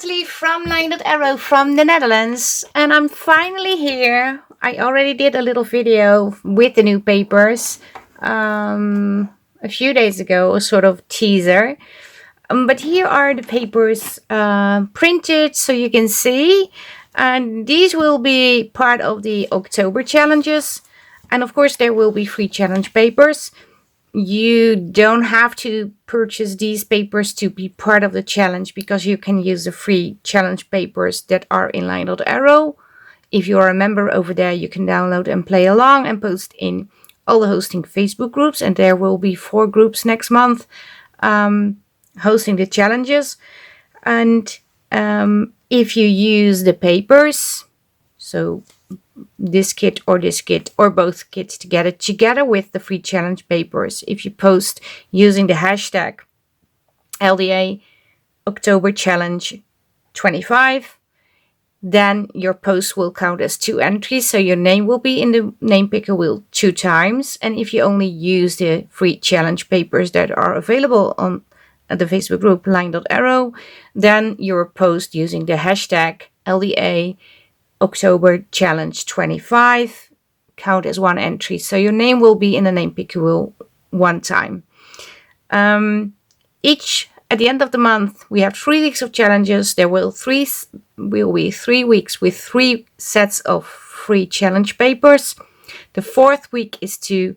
Nathalie from LineDotArrow from the Netherlands, and I'm finally here. I already did a little video with the new papers a few days ago, a sort of teaser. But here are the papers printed so you can see, and these will be part of the October challenges, and of course there will be free challenge papers. You don't have to purchase these papers to be part of the challenge, because you can use the free challenge papers that are in LineDotArrow. If you are a member over there, you can download and play along and post in all the hosting Facebook groups, and there will be 4 groups next month hosting the challenges. And if you use the papers, so this kit or both kits together with the free challenge papers, if you post using the hashtag LDA October Challenge 25, then your post will count as 2 entries, so your name will be in the name picker wheel 2 times. And if you only use the free challenge papers that are available on the Facebook group LineDotArrow, then your post using the hashtag LDA October Challenge 25 count as 1 entry, so your name will be in the name picker wheel 1 time. At the end of the month, we have 3 weeks of challenges. There will be 3 weeks with 3 sets of free challenge papers. The 4th week is to,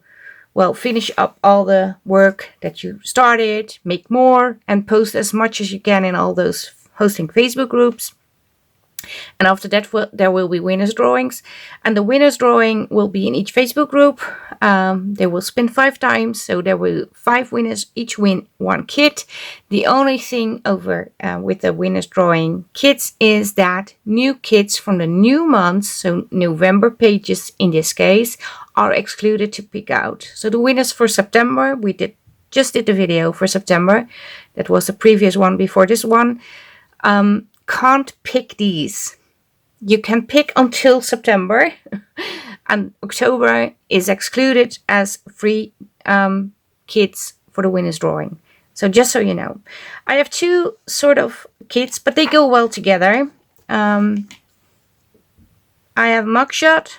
finish up all the work that you started, make more, and post as much as you can in all those hosting Facebook groups. And after that, there will be winners drawings, and the winners drawing will be in each Facebook group. They will spin 5 times, so there will 5 winners, each win 1 kit. The only thing over with the winners drawing kits is that new kits from the new months, so November pages in this case, are excluded to pick out. So the winners for September, just did the video for September. That was the previous one before this one. Can't pick these. You can pick until September, and October is excluded as free kits for the winners drawing. So just so you know, I have 2 sort of kits, but they go well together. I have Mugshot.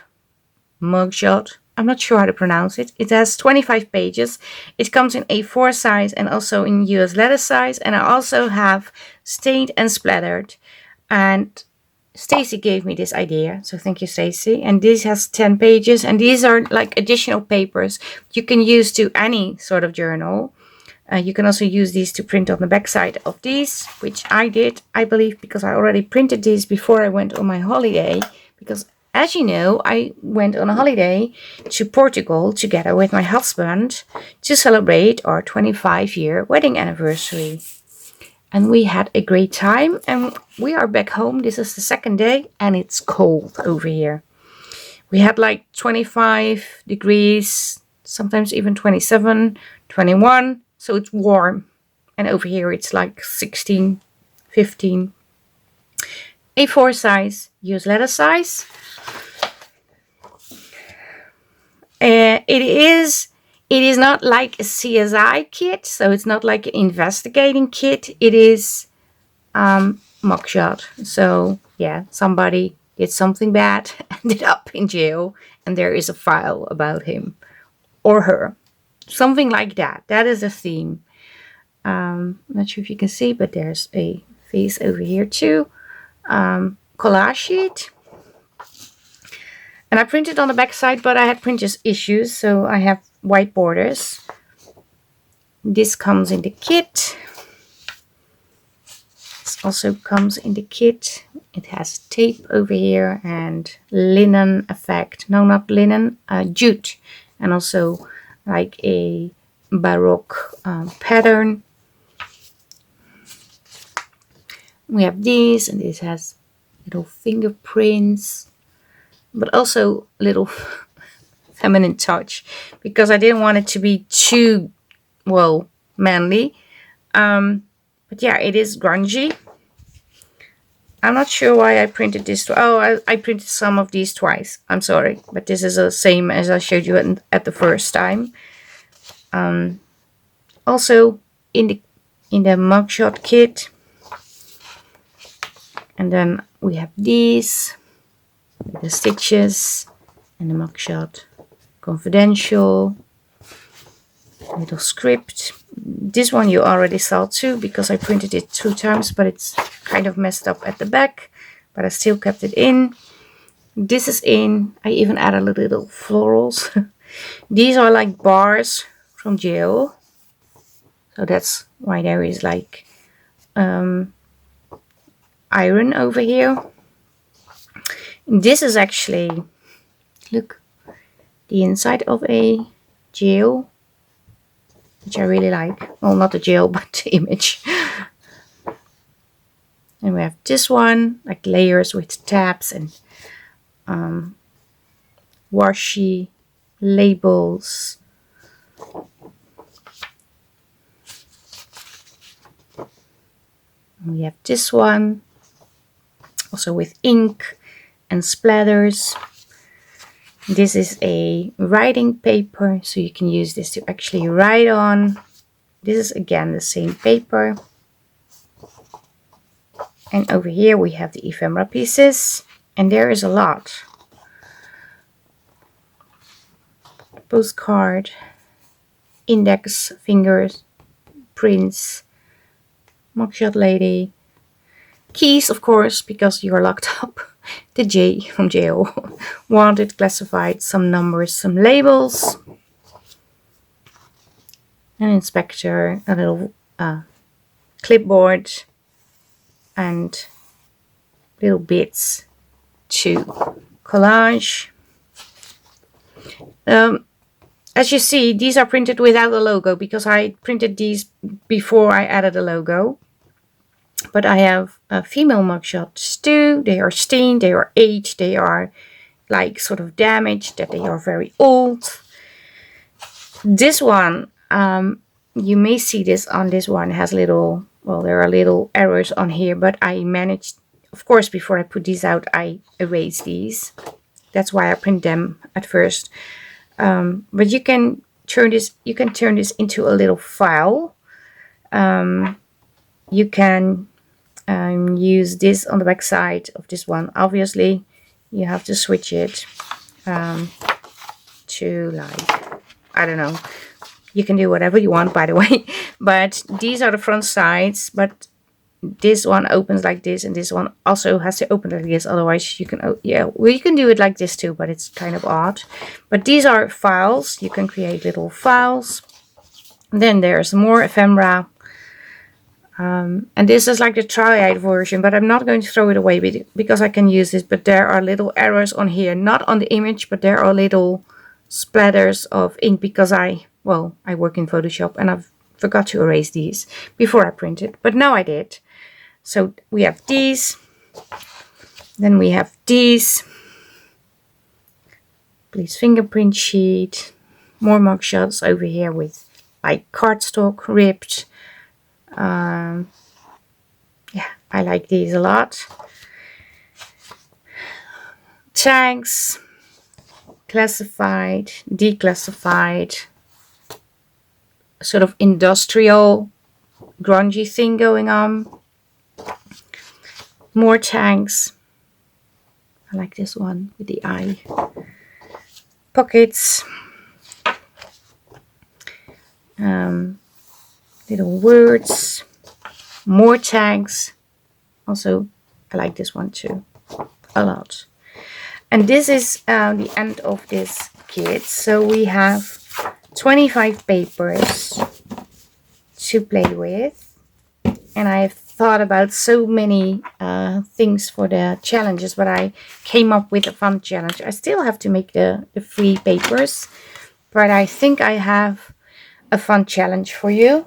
I'm not sure how to pronounce it. It has 25 pages. It comes in A4 size and also in US letter size. And I also have Stained and Splattered. And Stacy gave me this idea, so thank you, Stacy. And this has 10 pages, and these are like additional papers you can use to any sort of journal. You can also use these to print on the back side of these, which I did, I believe, because I already printed these before I went on my holiday. Because as you know, I went on a holiday to Portugal together with my husband to celebrate our 25-year wedding anniversary. And we had a great time, and we are back home. This is the 2nd day, and it's cold over here. We had like 25 degrees, sometimes even 27, 21, so it's warm. And over here it's like 16, 15. A4 size, US letter size. It is not like a CSI kit, so it's not like an investigating kit. It is Mugshot. So yeah, somebody did something bad, ended up in jail, and there is a file about him or her. Something like that. That is a theme. Not sure if you can see, but there's a face over here too. Collage sheet. And I printed on the back side, but I had printers issues, so I have white borders. This comes in the kit. This also comes in the kit. It has tape over here and linen effect. No, not linen, jute. And also like a Baroque pattern. We have these, and this has little fingerprints, but also little feminine touch, because I didn't want it to be too, manly. But yeah, it is grungy. I'm not sure why I printed this. I printed some of these twice. I'm sorry, but this is the same as I showed you at the first time. Also in the Mugshot kit, And then we have these with the stitches and the Mugshot confidential little script. This one you already saw too, because I printed it 2 times, but it's kind of messed up at the back, but I still kept it in. This is in. I even added little florals. These are like bars from jail, so that's why there is like iron over here. This is actually, look, the inside of a jail, which I really like. Well, not the jail, but the image. And we have this one, like layers with tabs and washi labels. And we have this one, also with ink and splatters. This is a writing paper, so you can use this to actually write on. This is again the same paper. And over here we have the ephemera pieces, and there is a lot. Postcard, index fingers, prints, mugshot lady, keys of course, because you are locked up, the J from jail, wanted, classified, some numbers, some labels, an inspector, a little clipboard, and little bits to collage. As you see, these are printed without a logo because I printed these before I added a logo. But I have female mugshots too. They are stained, they are aged, they are like sort of damaged, that they are very old. This one, you may see this on this one, has little, well, there are little errors on here, but I managed, of course, before I put these out, I erase these. That's why I print them at first. But you can turn this into a little file. You can use this on the back side of this one. Obviously, you have to switch it to, like, I don't know. You can do whatever you want, by the way. But these are the front sides. But this one opens like this, and this one also has to open like this. Otherwise, you can, yeah, well, you can do it like this too, but it's kind of odd. But these are files. You can create little files. And then there's more ephemera. And this is like the triad version, but I'm not going to throw it away because I can use this. But there are little errors on here, not on the image, but there are little splatters of ink because I work in Photoshop and I forgot to erase these before I printed, but now I did. So we have these, then we have these, please fingerprint sheet, more mugshots over here with like cardstock ripped. Yeah, I like these a lot. Tags, classified, declassified, sort of industrial, grungy thing going on. More tags. I like this one with the eye. Pockets. Little words. More tags. Also, I like this one too a lot. And this is the end of this kit. So we have 25 papers to play with. And I have thought about so many things for the challenges, but I came up with a fun challenge. I still have to make the free papers, but I think I have a fun challenge for you.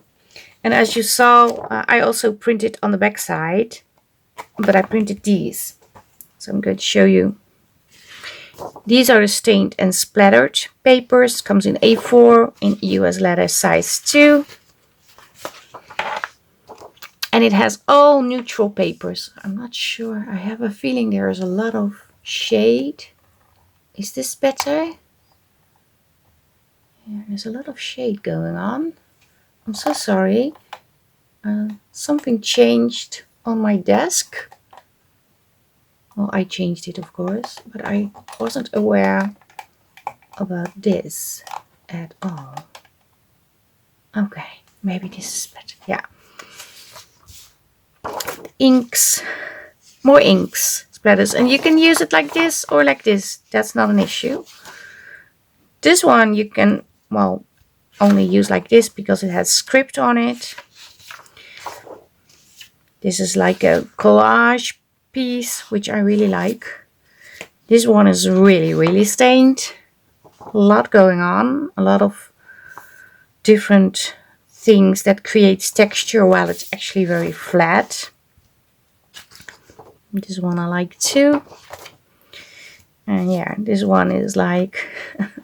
And as you saw, I also printed on the back side, but I printed these. So I'm going to show you. These are the stained and splattered papers. Comes in A4 in US letter size 2. And it has all neutral papers. I'm not sure. I have a feeling there is a lot of shade. Is this better? Yeah, there's a lot of shade going on. I'm so sorry. Something changed on my desk. Well, I changed it, of course, but I wasn't aware about this at all. Okay, maybe this is better. Yeah. Inks, more inks, splatters, and you can use it like this or like this. That's not an issue. This one you can, well, only use like this because it has script on it. This is like a collage piece, which I really like. This one is really stained. A lot going on, a lot of different things that creates texture while it's actually very flat. This one I like too. And yeah, this one is like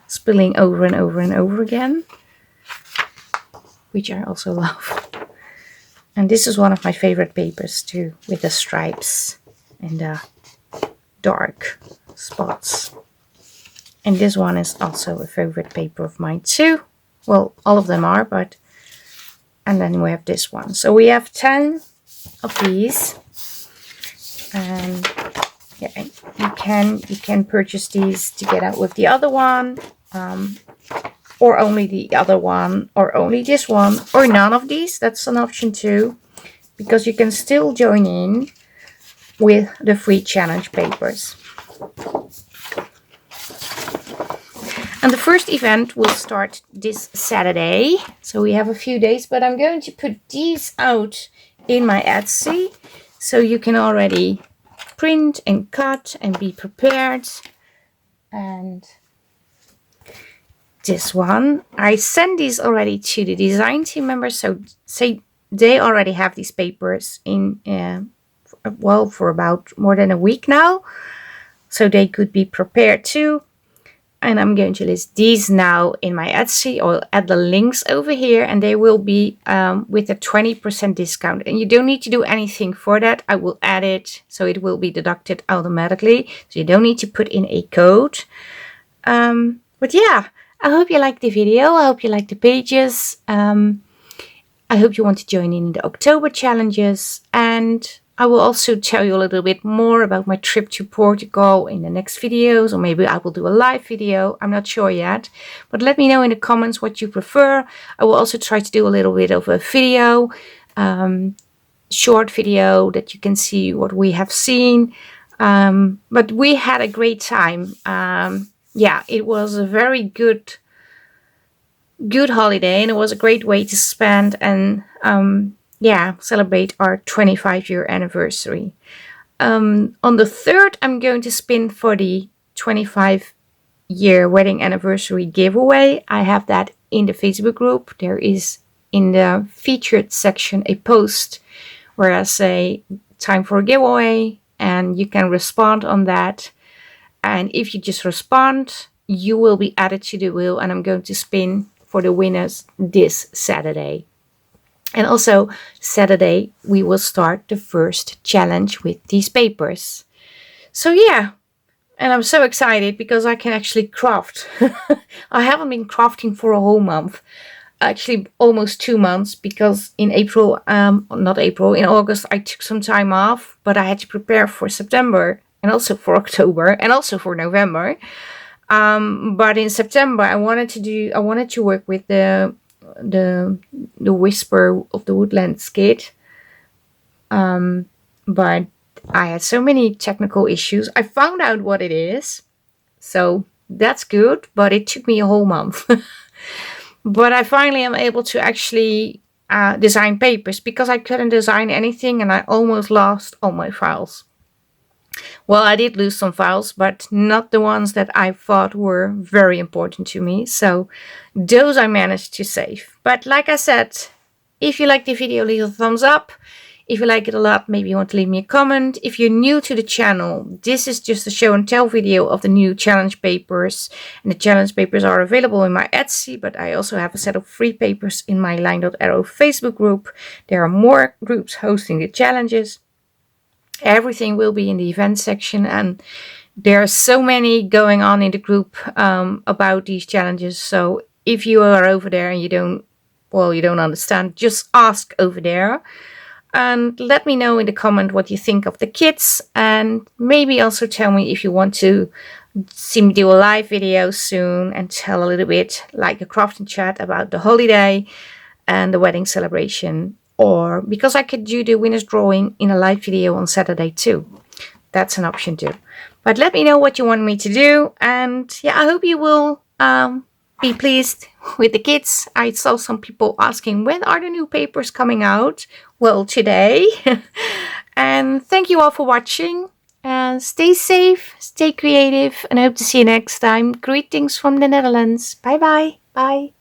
spilling over and over and over again, which I also love. And this is one of my favorite papers too, with the stripes and the dark spots. And this one is also a favorite paper of mine too. Well, all of them are, but... And then we have this one. So we have 10 of these. And yeah, you can purchase these together with the other one. Or only the other one, or only this one, or none of these. That's an option too, because you can still join in with the free challenge papers. And the first event will start this Saturday, so we have a few days, but I'm going to put these out in my Etsy, so you can already print and cut and be prepared. And this one, I sent these already to the design team members, so say they already have these papers in, well, for about more than a week now, so they could be prepared too. And I'm going to list these now in my Etsy. I'll add the links over here, and they will be with a 20% discount. And you don't need to do anything for that. I will add it, so it will be deducted automatically. So you don't need to put in a code. But yeah, I hope you liked the video. I hope you liked the pages. I hope you want to join in the October challenges. And I will also tell you a little bit more about my trip to Portugal in the next videos, or maybe I will do a live video. I'm not sure yet, but let me know in the comments what you prefer. I will also try to do a little bit of a video, short video that you can see what we have seen. But we had a great time. Yeah, it was a very good holiday, and it was a great way to spend and yeah, celebrate our 25-year anniversary. On the 3rd, I'm going to spin for the 25-year wedding anniversary giveaway. I have that in the Facebook group. There is in the featured section a post where I say time for a giveaway, and you can respond on that. And if you just respond, you will be added to the wheel, and I'm going to spin for the winners this Saturday. And also Saturday, we will start the first challenge with these papers. So yeah, and I'm so excited because I can actually craft. I haven't been crafting for a whole month. Actually, almost 2 months, because in April, not April, in August, I took some time off. But I had to prepare for September, and also for October, and also for November. But in September, I wanted to work with the Whisper of the Woodlands kit, but I had so many technical issues. I found out what it is, so that's good, but it took me a whole month. But I finally am able to actually design papers, because I couldn't design anything and I almost lost all my files. Well, I did lose some files, but not the ones that I thought were very important to me. So those I managed to save. But like I said, if you like the video, leave a thumbs up. If you like it a lot, maybe you want to leave me a comment. If you're new to the channel, this is just a show and tell video of the new challenge papers. And the challenge papers are available in my Etsy, but I also have a set of free papers in my LineDotArrow Facebook group. There are more groups hosting the challenges. Everything will be in the event section, and there are so many going on in the group about these challenges. So if you are over there and you don't understand, just ask over there. And let me know in the comment what you think of the kits, and maybe also tell me if you want to see me do a live video soon and tell a little bit like a crafting chat about the holiday and the wedding celebration, or because I could do the winner's drawing in a live video on Saturday too. That's an option too. But let me know what you want me to do, and yeah, I hope you will be pleased with the kits. I saw some people asking, when are the new papers coming out? Well, today. And thank you all for watching. Stay safe, stay creative, and I hope to see you next time. Greetings from the Netherlands. Bye bye. Bye.